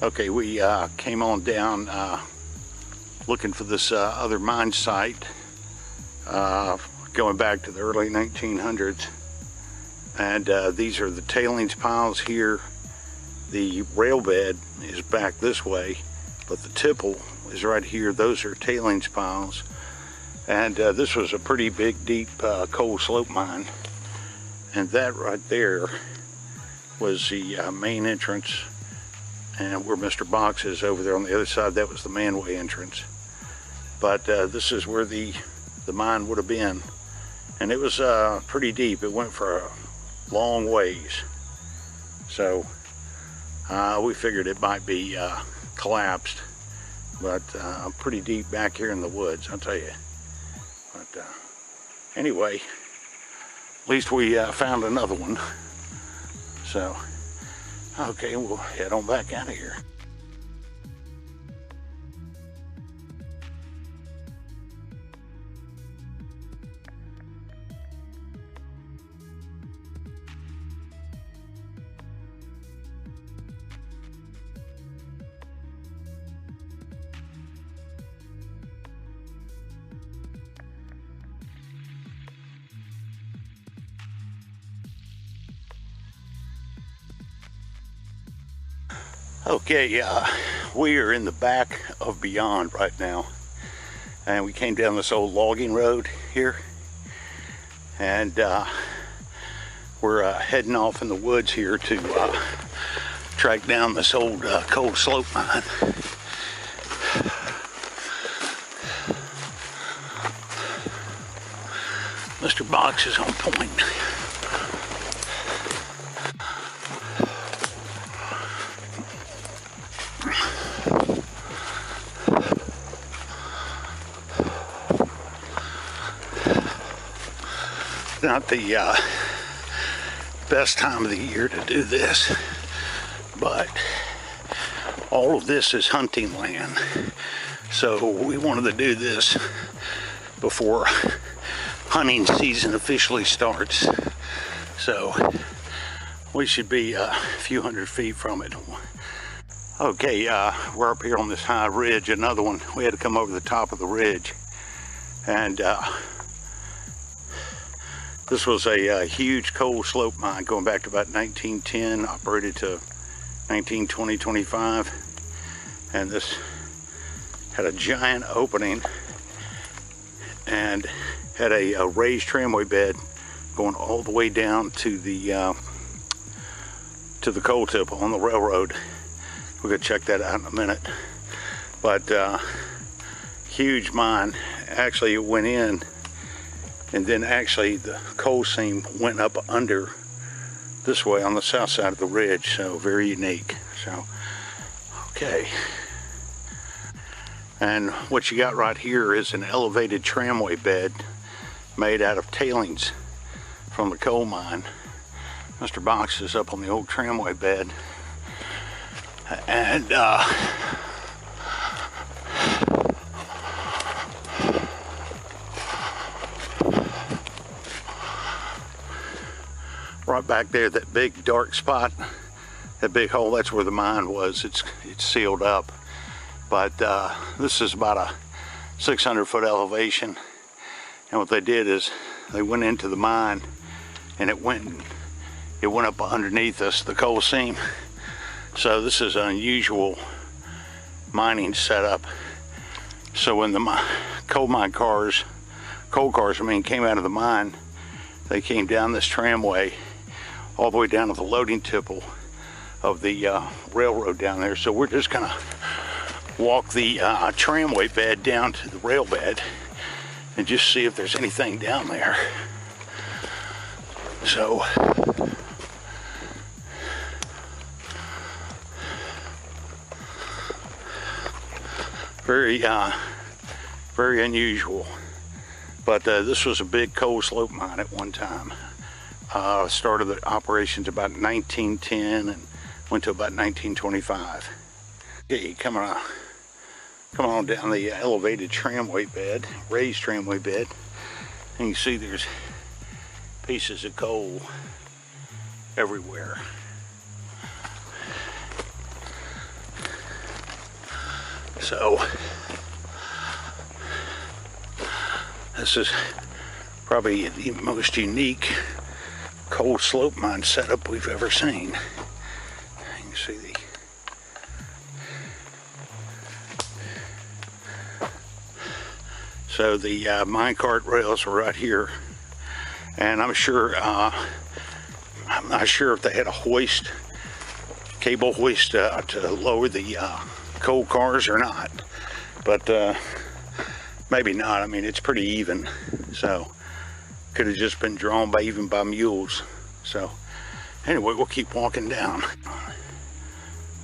Okay, we came on down looking for this other mine site, going back to the early 1900s. And these are the tailings piles here. The rail bed is back this way, but the tipple is right here. Those are tailings piles. And this was a pretty big, deep coal slope mine. And that right there was the main entrance. And where Mr. Box is over there on the other side, that was the manway entrance. But this is where the mine would have been. And it was pretty deep. It went for a long ways. So we figured it might be collapsed. But pretty deep back here in the woods, I'll tell you. But anyway, at least we found another one. So, okay, we'll head on back out of here. Okay, we are in the back of Beyond right now, and we came down this old logging road here, and we're heading off in the woods here to track down this old coal slope mine. Mr. Box is on point. Not the best time of the year to do this, but all of this is hunting land, so we wanted to do this before hunting season officially starts. So we should be a few hundred feet from it. Okay, we're up here on this high ridge, another one. We had to come over the top of the ridge, and this was a huge coal slope mine going back to about 1910, operated to 1920-25, and this had a giant opening and had a raised tramway bed going all the way down to the coal tip on the railroad. We're gonna check that out in a minute. But huge mine. Actually, it went in, and then actually the coal seam went up under this way on the south side of the ridge, so very unique. So, okay. And what you got right here is an elevated tramway bed made out of tailings from the coal mine. Mr. Box is up on the old tramway bed. And right back there, that big dark spot, that big hole, that's where the mine was. It's sealed up. But this is about a 600-foot elevation. And what they did is they went into the mine, and it went up underneath us, the coal seam. So this is an unusual mining setup. So when the coal cars came out of the mine, they came down this tramway all the way down to the loading tipple of the railroad down there. So we're just gonna walk the tramway bed down to the rail bed and just see if there's anything down there. So very unusual. But this was a big coal slope mine at one time. Started the operations about 1910 and went to about 1925. Okay, come on down the elevated tramway bed, raised tramway bed, and you see there's pieces of coal everywhere. So this is probably the most unique coal slope mine setup we've ever seen. You can see the minecart rails are right here, and I'm not sure if they had a hoist, cable hoist to lower the coal cars or not, but maybe not. I mean, it's pretty even, so could have just been drawn by mules. So anyway, we'll keep walking down.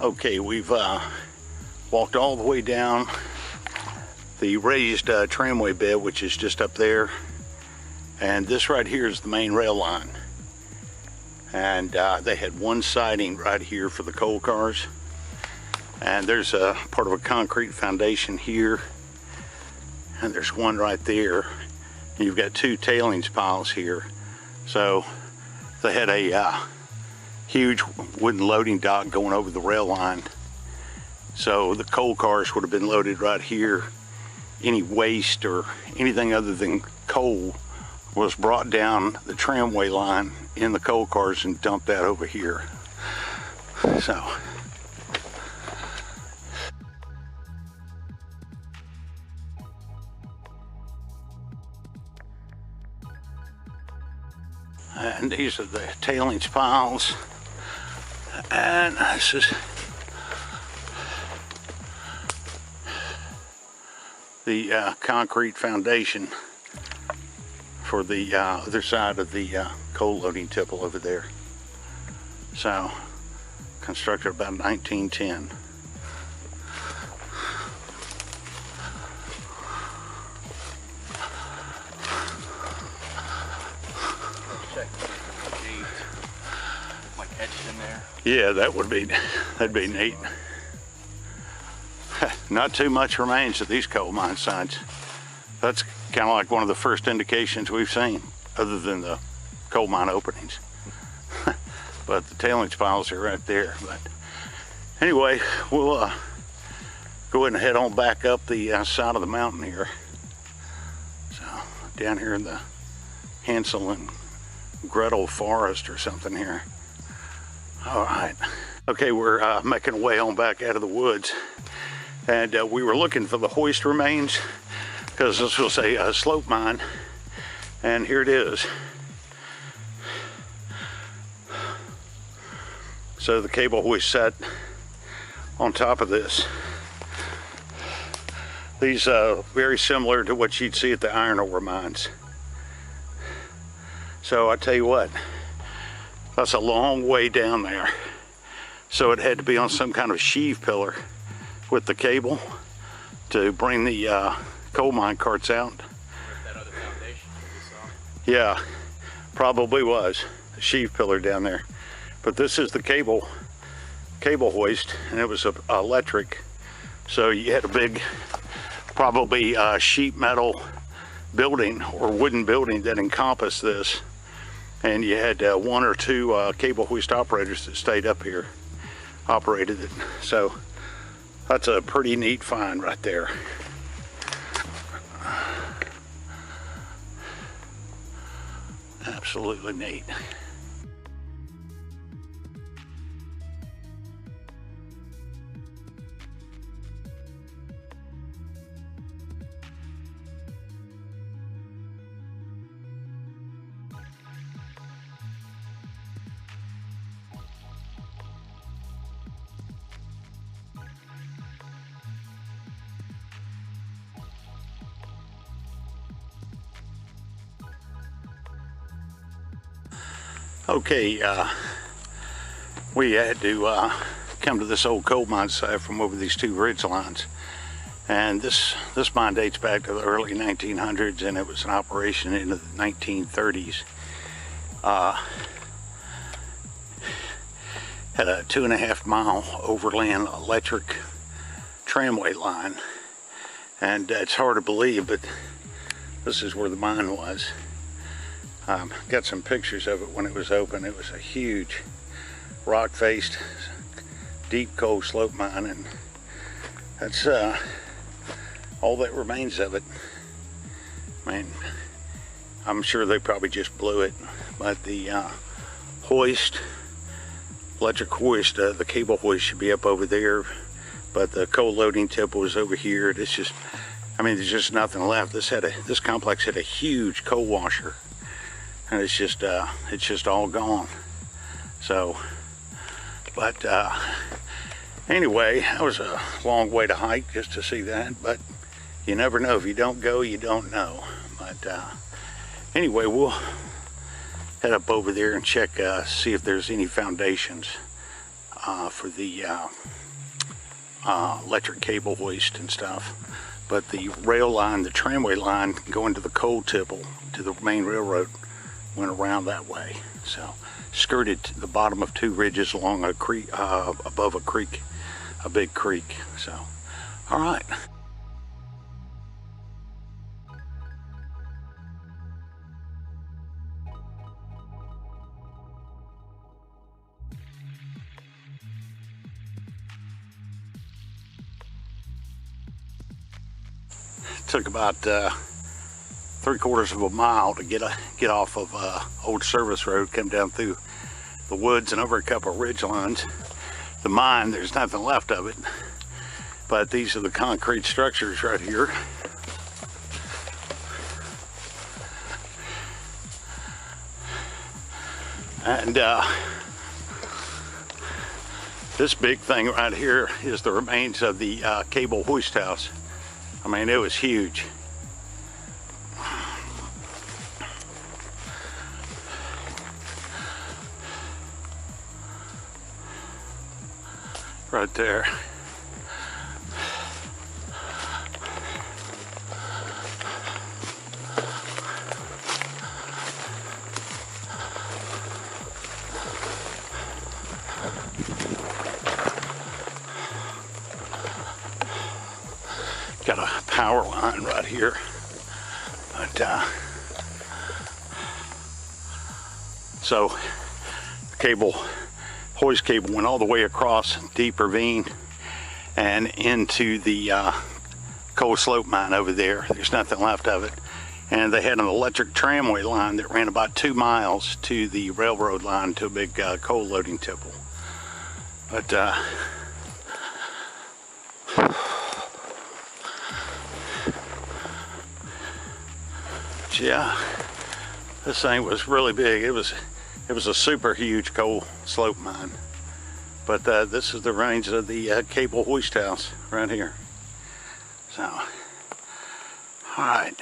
Okay, we've walked all the way down the raised tramway bed, which is just up there, and this right here is the main rail line. And they had one siding right here for the coal cars, and there's a part of a concrete foundation here, and there's one right there, and you've got two tailings piles here. So they had a huge wooden loading dock going over the rail line, so the coal cars would have been loaded right here. Any waste or anything other than coal was brought down the tramway line in the coal cars and dumped out over here. So and these are the tailings piles, and this is the concrete foundation for the other side of the coal loading tipple over there. So constructed about 1910. Like etched in there. Yeah, that'd be neat. Not too much remains of these coal mine sites. That's kind of like one of the first indications we've seen, other than the coal mine openings. But the tailings piles are right there. But anyway, we'll go ahead and head on back up the side of the mountain here. So down here in the Hansel and Gretel forest or something here. All right. Okay, we're making our way on back out of the woods. And we were looking for the hoist remains, because this was a slope mine, and here it is. So the cable hoist sat on top of this. These very similar to what you'd see at the iron ore mines. So I tell you what, that's a long way down there. So it had to be on some kind of sheave pillar with the cable to bring the coal mine carts out. That other foundation that we saw. Yeah, probably was a sheave pillar down there. But this is the cable hoist, and it was electric. So you had a big, probably sheet metal building or wooden building that encompassed this, and you had one or two cable hoist operators that stayed up here, operated it. So that's a pretty neat find right there. Absolutely neat. Okay, we had to come to this old coal mine site from over these two ridge lines, and this mine dates back to the early 1900s, and it was in operation into the 1930s. Had a 2.5 mile overland electric tramway line, and it's hard to believe, but this is where the mine was. Got some pictures of it when it was open. It was a huge rock-faced deep coal slope mine, and that's all that remains of it. Man, I'm sure they probably just blew it, but the hoist, electric hoist, the cable hoist should be up over there, but the coal loading tip was over here. It's just, I mean, there's just nothing left. This complex had a huge coal washer, and it's just all gone. So, but anyway, that was a long way to hike just to see that, but you never know. If you don't go, you don't know. But anyway, we'll head up over there and check, see if there's any foundations for the electric cable hoist and stuff. But the rail line, the tramway line going to the coal tipple, to the main railroad, went around that way. So skirted the bottom of two ridges along a creek, above a creek, a big creek. So, all right. Took about 3/4 of a mile to get off of old service road, come down through the woods and over a couple of ridge lines. The mine, there's nothing left of it, but these are the concrete structures right here. And this big thing right here is the remains of the cable hoist house. I mean, it was huge. Right there. Got a power line right here, but so the cable, hoist cable, went all the way across deep ravine and into the coal slope mine over there. There's nothing left of it, and they had an electric tramway line that ran about 2 miles to the railroad line to a big coal loading tipple. But yeah, this thing was really big. It was a super huge coal slope mine. But this is the range of the cable hoist house right here. So, all right.